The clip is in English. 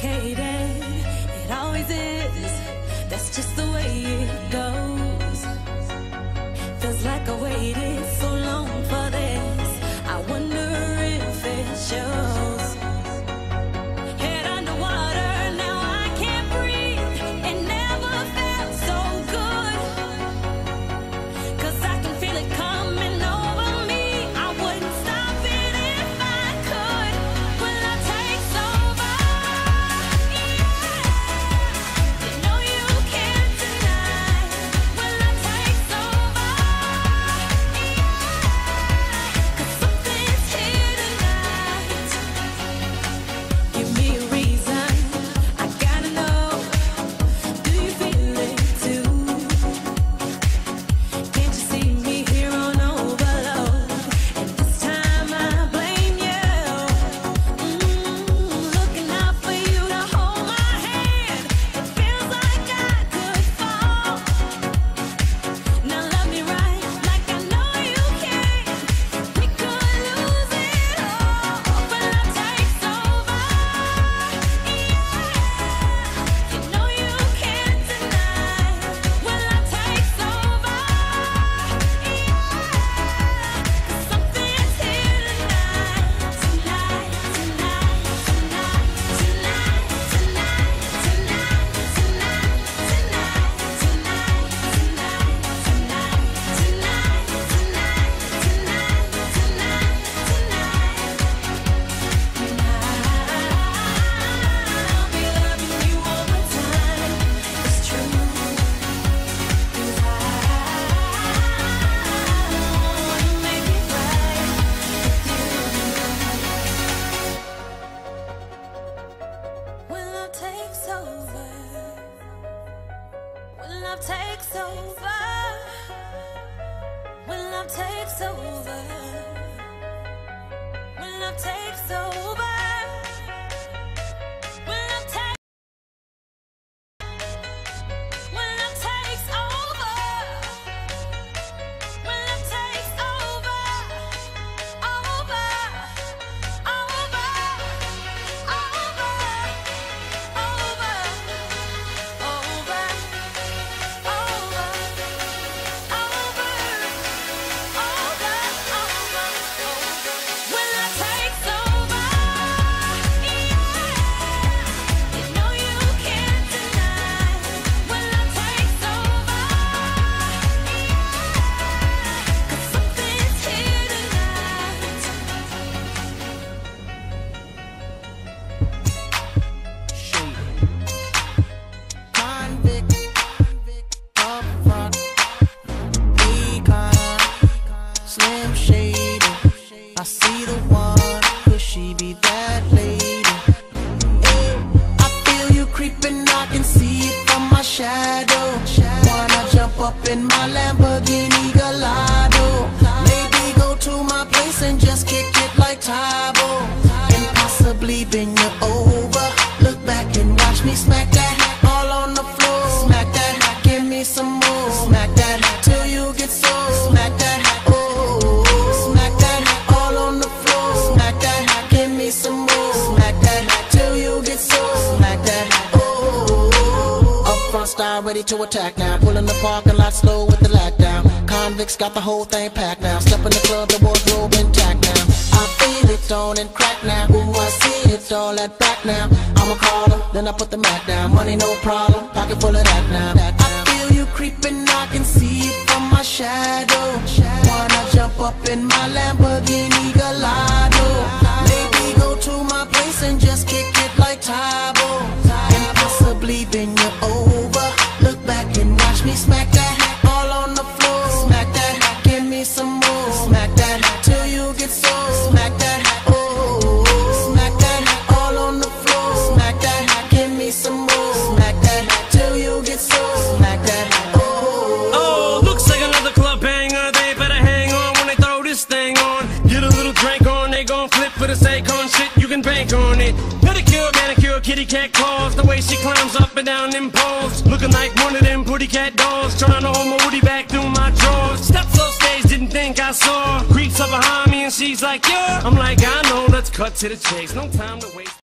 complicated. It always is. That's just the way it goes. Feels like I waited so long for this. I wonder if it shows. Head underwater, now I can't breathe. It never felt so good. 'Cause I can feel it coming over me. I wouldn't stop it if I could. When love takes over, yeah. You know you can't deny. When love takes over, yeah. 'Cause something's here tonight. Give me a reason, I gotta know. Do you feel it too? Can't you see me here on overload? And this time I blame you. Looking out for you to hold my hand. It feels like I could fall. Now love me right, like I know you can. We could lose it all. When love takes over, yeah. You know you can't deny. When love takes over, yeah. 'Cause something's here tonight, tonight, tonight, tonight, tonight, tonight, tonight, tonight, tonight, tonight, tonight, tonight, I'll be loving you all the time. It's true. 'Cause I wanna make it right with you. When love takes over, when love takes over, when love takes over, when love takes over, when love takes, when love takes over, when love takes over, over, over, over, over, over, when love takes over, yeah. You know you can't deny. When love takes over, yeah. 'Cause something's here tonight. Convict, up front, Econ, Slim Shady. I see the one, could she be that lady? I feel you creeping, I can see it from my shadow. Wanna jump up in my Lamborghini Gallardo. Maybe go to my place and just kick it like Tybo. And possibly bend you over. Look back and watch me smack that all on the floor. Smack that, give me some more. Smack that till you get sore. Smack that, oh. Smack that all on the floor. Smack that, give me some more. Smack that till you get sore. Smack that, oh. Up front style, ready to attack now. Pulling the parking lot slow with the lack down. Convicts got the whole thing packed now. Step in the club, the wardrobe intact now. I feel it on and crack now. Ooh, I see it all at back now. I'ma call her, then I put the Mac down. Money no problem, pocket full of that now. I feel you creeping, I can see it from my shadow. Wanna jump up in my Lamborghini Gallardo. Maybe go to my place and just kick it like Tybo. And possibly bend you over. Look back and watch me smack that all on the floor. Smack that, give me some more. Smack that till you get sore. Smack that, oh. Smack that all on the floor. Smack that, give me some more. Smack that till you get sore. Smack that, oh. Oh, looks like another club banger. They better hang on when they throw this thing on. Get a little drink on, they gon' flip for the Akon shit. You can bank on it. Pedicure, manicure, kitty cat claws. The way she climbs up and down them poles, looking like one of them pretty cat dolls. Trying to hold my woody back through my drawers. Steps off stage, didn't think I saw. Creeps up behind me and she's like, yeah. I'm like, I know, let's cut to the chase. No time to waste.